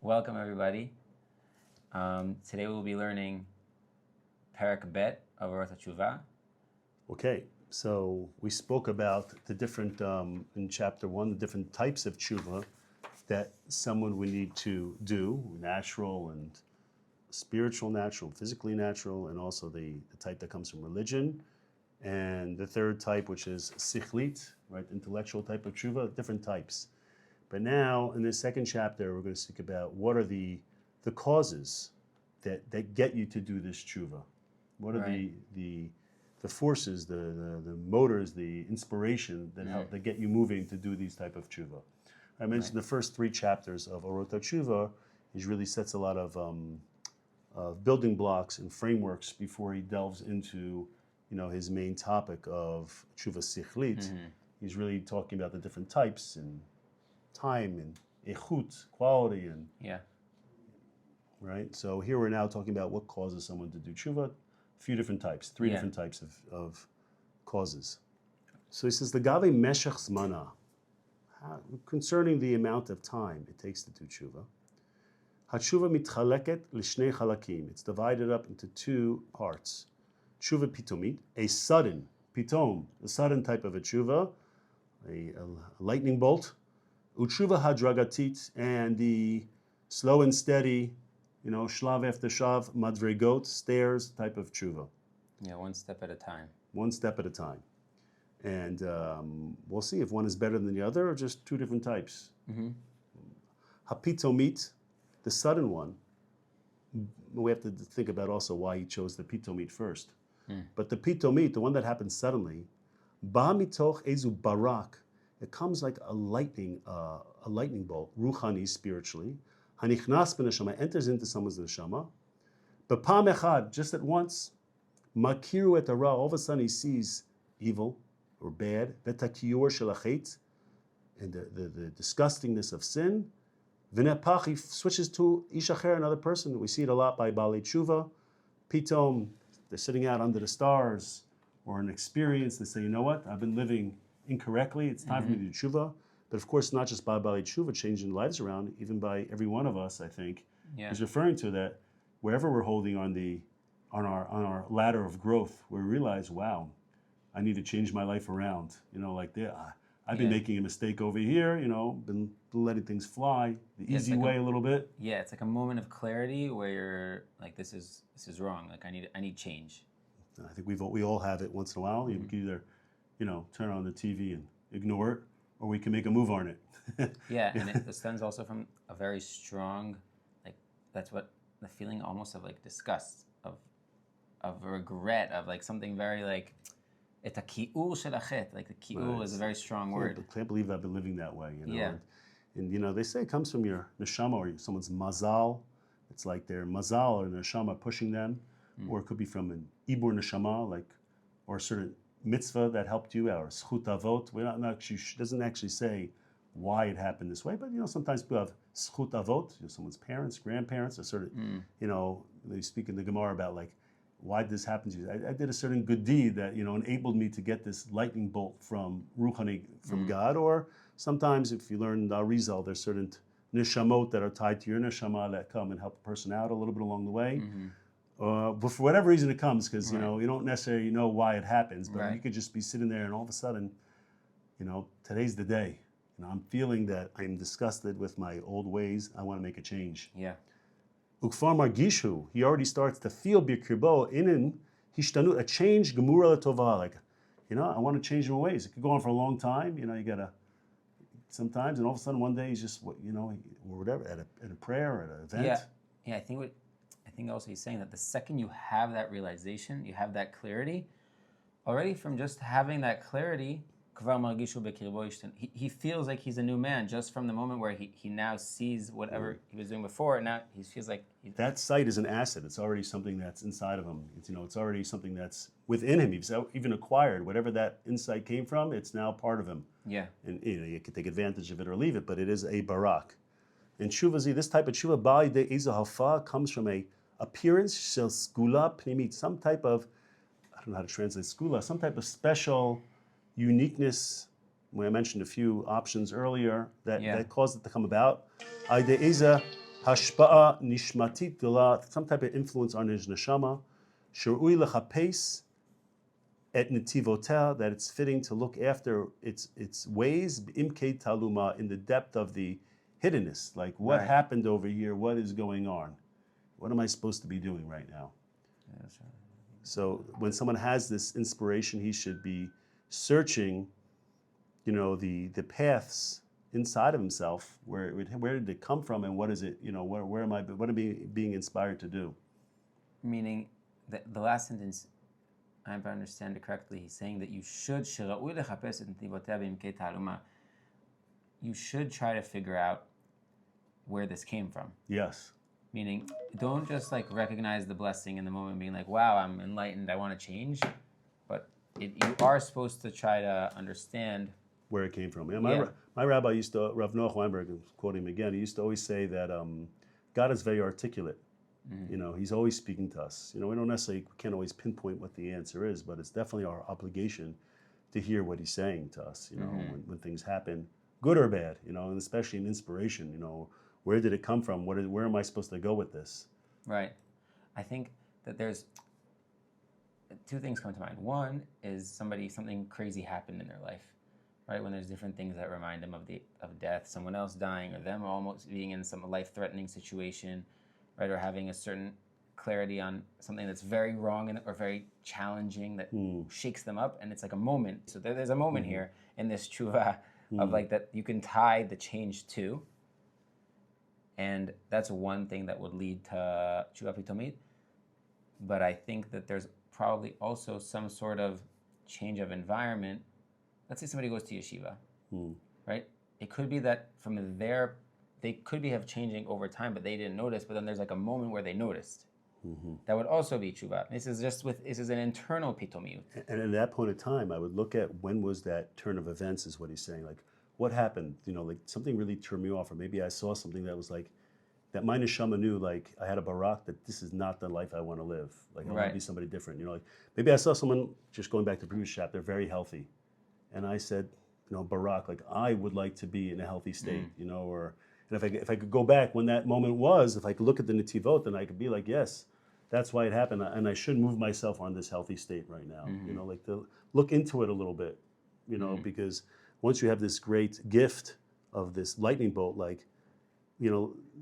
Welcome, everybody. Today we'll be learning Perek Bet of Orot Tshuva. Okay, so we spoke about the different, in chapter 1, the different types of tshuva that someone would need to do, natural and spiritual, natural, physically natural, and also the type that comes from religion. And the third type, which is sichlit, right, intellectual type of tshuva, different types. But now, in this second chapter, we're going to speak about what are the causes that get you to do this tshuva. What are the forces, the motors, the inspiration that help that get you moving to do these type of tshuva. I mentioned the first 3 chapters of Orot Tshuva. He really sets a lot of building blocks and frameworks before he delves into his main topic of tshuva sichlit. He's really talking about the different types and time and echut, quality, and right. So here we're now talking about what causes someone to do tshuva. A few different types, 3 different types of causes. So he says the gave meshach zmana, concerning the amount of time it takes to do tshuva. Hatshuva mitchaleket l'shnei chalakim. It's divided up into 2 parts. Tshuva pitomit, a sudden pitom, a sudden type of a tshuva, a lightning bolt. Utshuva hadragatit, and the slow and steady, shlav after shav, madregot, stairs type of tshuva. Yeah, one step at a time. One step at a time. And we'll see if one is better than the other or just 2 different types. Hapitomit, the sudden one, we have to think about also why he chose the pitomit first. But the pitomit, the one that happens suddenly, ba mitoch ezu barak, it comes like a lightning bolt, ruchani, spiritually. Hanichnas b'neshama, enters into someone's neshama. B'pam echad, just at once, makiru et hara, all of a sudden he sees evil or bad, v'takiyur shelachet, and the disgustingness of sin. V'nepach, he switches to ishacher, another person. We see it a lot by Baalei Tshuva. Pitom, they're sitting out under the stars, or an experience, they say, you know what, I've been living incorrectly, it's time for me to do tshuva. But of course, not just by Baalei Tshuva changing lives around, even by every one of us, I think, is referring to that wherever we're holding on our ladder of growth, we realize, wow, I need to change my life around. I've been making a mistake over here, been letting things fly the easy way a little bit. Yeah, it's like a moment of clarity where you're like, this is wrong. Like I need change. I think we all have it once in a while. You can either, turn on the TV and ignore it, or we can make a move on it. And it stems also from a very strong, like that's what the feeling almost of like disgust, of regret, of like something very like, it's a ki'ul shelachet, like the ki'ul is a very strong word. I can't believe I've been living that way, And they say it comes from your neshama or someone's mazal. It's like their mazal or neshama pushing them, or it could be from an ibur neshama, or a certain mitzvah that helped you, or schut avot. Doesn't actually say why it happened this way, but sometimes people have schut avot, someone's parents, grandparents, a certain, they speak in the Gemara about like, why did this happen to you? I did a certain good deed that enabled me to get this lightning bolt from ruchani, from God. Or sometimes, if you learn the Arizal, there's certain neshamot that are tied to your neshama that come and help a person out a little bit along the way. But for whatever reason it comes, because you don't necessarily know why it happens, but you could just be sitting there and all of a sudden, today's the day. I'm feeling that I'm disgusted with my old ways. I want to make a change. Ukfar margishu, he already starts to feel bikirbo inin hishtanu, a change gemura latova. Like, I want to change my ways. It could go on for a long time. You gotta sometimes, and all of a sudden one day he's just or whatever at a prayer, at an event. I think also he's saying that the second you have that realization, you have that clarity, already from just having that clarity, he feels like he's a new man just from the moment where he now sees whatever he was doing before, and now he feels like that sight is an asset. It's already something that's inside of him. It's already something that's within him. He's even acquired whatever that insight came from. It's now part of him. And you can take advantage of it or leave it, but it is a barak. And tshuva, this type of tshuva, ba'al yedei ezo hafa, comes from a appearance shel skula pnimit, some type of, I don't know how to translate skula, some type of special uniqueness. When I mentioned a few options earlier that caused it to come about. Hashpa'a nishmatit gala, some type of influence on his neshama. Shurui lechapes et netivotel, that it's fitting to look after its ways, imke taluma, in the depth of the hiddenness. Like, what happened over here? What is going on? What am I supposed to be doing right now? So when someone has this inspiration, he should be searching, the paths inside of himself. Where did it come from, and what is it? Where am I? What am I being inspired to do? Meaning, the last sentence, if I understand it correctly, he's saying that you should try to figure out where this came from. Yes. Meaning, don't just like recognize the blessing in the moment, being like, "Wow, I'm enlightened. I want to change," but you are supposed to try to understand where it came from. My rabbi used to, Rav Noach Weinberg, quoting him again, he used to always say that God is very articulate. Mm-hmm. He's always speaking to us. We can't always pinpoint what the answer is, but it's definitely our obligation to hear what he's saying to us. When things happen, good or bad. And especially in inspiration. Where did it come from? Where am I supposed to go with this? Right. I think that there's two things come to mind. One is something crazy happened in their life, right? When there's different things that remind them of death, someone else dying, or them almost being in some life-threatening situation, right? Or having a certain clarity on something that's very wrong or very challenging that shakes them up, and it's like a moment. So there's a moment here in this tshuva of like that you can tie the change to. And that's one thing that would lead to Tshuva Pitomit. But I think that there's probably also some sort of change of environment. Let's say somebody goes to yeshiva, right? It could be that from there, they could have changing over time, but they didn't notice. But then there's like a moment where they noticed. Mm-hmm. That would also be tshuva. This is an internal pitomiyut. And at that point in time, I would look at when was that turn of events, is what he's saying. Like, what happened? Like something really turned me off, or maybe I saw something that was like, that my neshama knew, like I had a barak, that this is not the life I want to live. Like I want to be somebody different. Like maybe I saw someone, just going back to the previous chapter, very healthy, and I said, barak, like I would like to be in a healthy state, and if I could go back when that moment was, if I could look at the netivot, then I could be like, yes, that's why it happened, and I should move myself on this healthy state right now. Like to look into it a little bit, because once you have this great gift of this lightning bolt, like,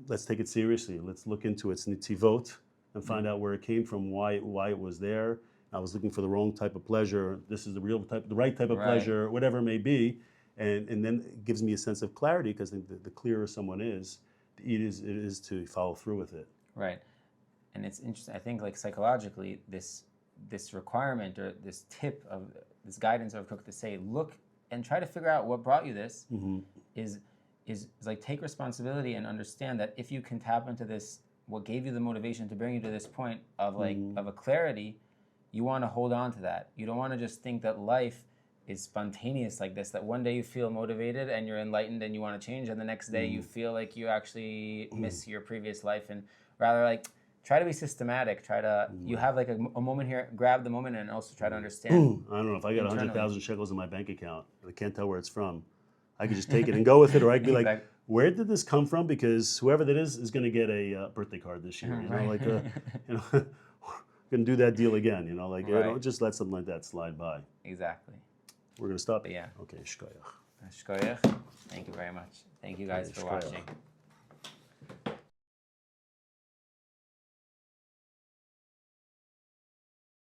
let's take it seriously. Let's look into its netivot and find out where it came from, why it was there. I was looking for the wrong type of pleasure. This is the right type of pleasure, whatever it may be. And then it gives me a sense of clarity, because the clearer someone is, it is to follow through with it. Right. And it's interesting. I think like psychologically, this requirement or this tip of this guidance of Kook to say, look and try to figure out what brought you this is like take responsibility and understand that if you can tap into this, what gave you the motivation to bring you to this point of like of a clarity, you want to hold on to that. You don't want to just think that life is spontaneous like this, that one day you feel motivated and you're enlightened and you want to change, and the next day you feel like you actually miss your previous life. And rather like try to be systematic. Try to you have like a moment here, grab the moment, and also try to understand. I don't know, if I got 100,000 shekels in my bank account and I can't tell where it's from, I could just take it and go with it, or I could be like, where did this come from? Because whoever that is going to get a birthday card this year. Going to do that deal again. Don't just let something like that slide by. Exactly. We're going to stop. But yeah. Okay. Shkoyach. Shkoyach. Thank you very much. Thank you guys for watching.